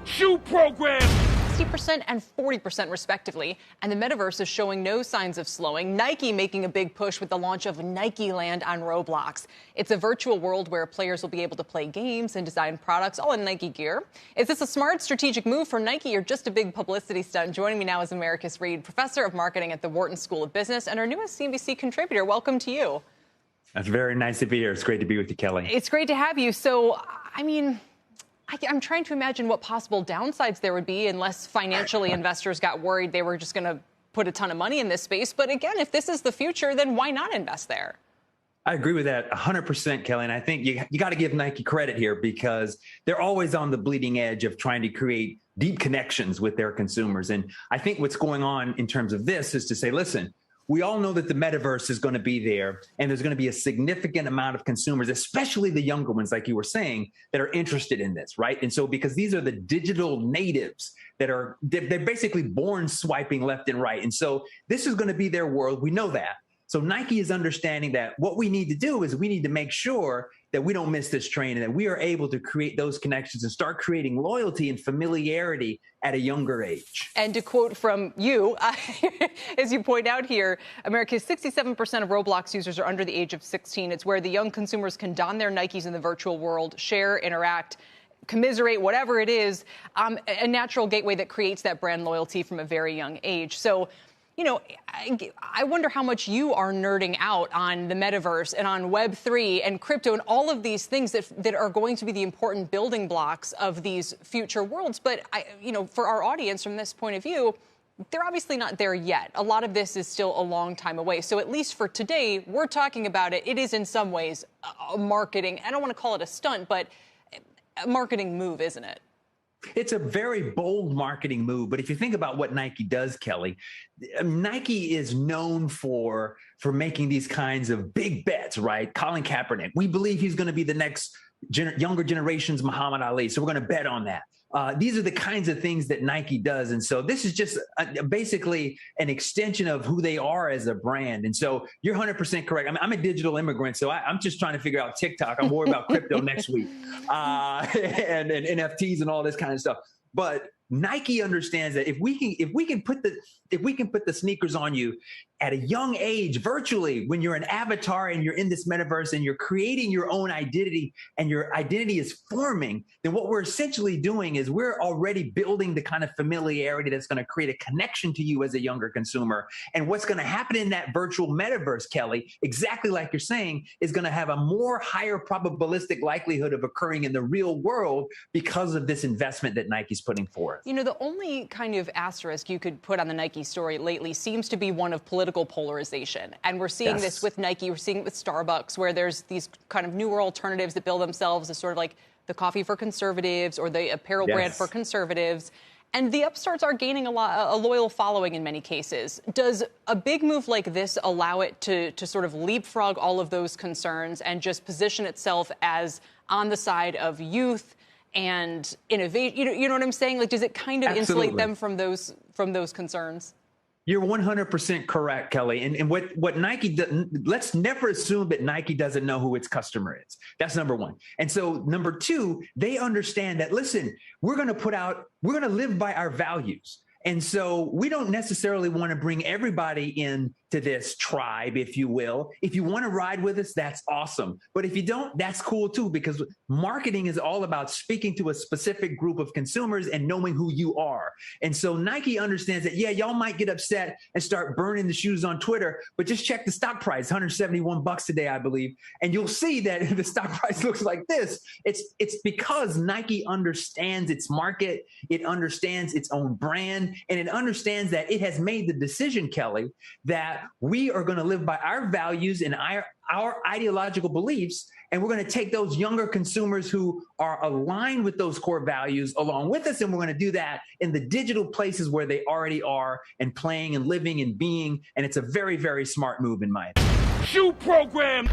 shoe program. 60% and 40% respectively, and the metaverse is showing no signs of slowing. Nike making a big push with the launch of Nikeland on Roblox. It's a virtual world where players will be able to play games and design products all in Nike gear. Is this a smart strategic move for Nike or just a big publicity stunt? Joining me now is Americus Reed, professor of marketing at the Wharton School of Business and our newest CNBC contributor. Welcome to you. That's very nice to be here. It's great to be with you, Kelly. It's great to have you. So, I'm trying to imagine what possible downsides there would be unless financially investors got worried they were just going to put a ton of money in this space. But again, if this is the future, then why not invest there? I agree with that 100%, Kelly. And I think you got to give Nike credit here because they're always on the bleeding edge of trying to create deep connections with their consumers. And I think what's going on in terms of this is to say, listen, we all know that the metaverse is going to be there, and there's going to be a significant amount of consumers, especially the younger ones, like you were saying, that are interested in this, right? And so because these are the digital natives they're basically born swiping left and right. And so this is going to be their world. We know that. So Nike is understanding that what we need to do is we need to make sure that we don't miss this train and that we are able to create those connections and start creating loyalty and familiarity at a younger age. And to quote from you, as you point out here, America's 67% of Roblox users are under the age of 16. It's where the young consumers can don their Nikes in the virtual world, share, interact, commiserate, whatever it is, a natural gateway that creates that brand loyalty from a very young age. So, you know, I wonder how much you are nerding out on the metaverse and on Web3 and crypto and all of these things that are going to be the important building blocks of these future worlds. But, for our audience, from this point of view, they're obviously not there yet. A lot of this is still a long time away. So at least for today, we're talking about it. It is in some ways a marketing, I don't want to call it a stunt, but a marketing move, isn't it? It's a very bold marketing move. But if you think about what Nike does, Kelly, Nike is known for making these kinds of big bets, right? Colin Kaepernick, we believe he's going to be the next younger generation's Muhammad Ali. So we're going to bet on that. These are the kinds of things that Nike does. And so this is just basically an extension of who they are as a brand. And so you're 100% correct. I mean, I'm a digital immigrant, so I'm just trying to figure out TikTok. I'm worried about crypto next week and NFTs and all this kind of stuff. But Nike understands that if we can put the sneakers on you at a young age, virtually, when you're an avatar and you're in this metaverse and you're creating your own identity and your identity is forming, then what we're essentially doing is we're already building the kind of familiarity that's going to create a connection to you as a younger consumer. And what's going to happen in that virtual metaverse, Kelly, exactly like you're saying, is going to have a more higher probabilistic likelihood of occurring in the real world because of this investment that Nike's putting forth. You know, the only kind of asterisk you could put on the Nike story lately seems to be one of political polarization. And we're seeing this with Nike. We're seeing it with Starbucks, where there's these kind of newer alternatives that bill themselves as sort of like the coffee for conservatives or the apparel brand for conservatives. And the upstarts are gaining a loyal following in many cases. Does a big move like this allow it to sort of leapfrog all of those concerns and just position itself as on the side of youth and innovate? You know what I'm saying? Like, does it kind of insulate them from those concerns? You're 100% correct, Kelly. And what Nike does, let's never assume that Nike doesn't know who its customer is. That's number one. And so number two, they understand that, listen, we're going to live by our values. And so we don't necessarily want to bring everybody in to this tribe, if you will. If you want to ride with us, that's awesome. But if you don't, that's cool too, because marketing is all about speaking to a specific group of consumers and knowing who you are. And so Nike understands that, yeah, y'all might get upset and start burning the shoes on Twitter, but just check the stock price, $171 today, I believe. And you'll see that if the stock price looks like this, it's because Nike understands its market, it understands its own brand, and it understands that it has made the decision, Kelly, that we are going to live by our values and our ideological beliefs, and we're going to take those younger consumers who are aligned with those core values along with us, and we're going to do that in the digital places where they already are and playing and living and being, and it's a very, very smart move in my opinion. Shoe program.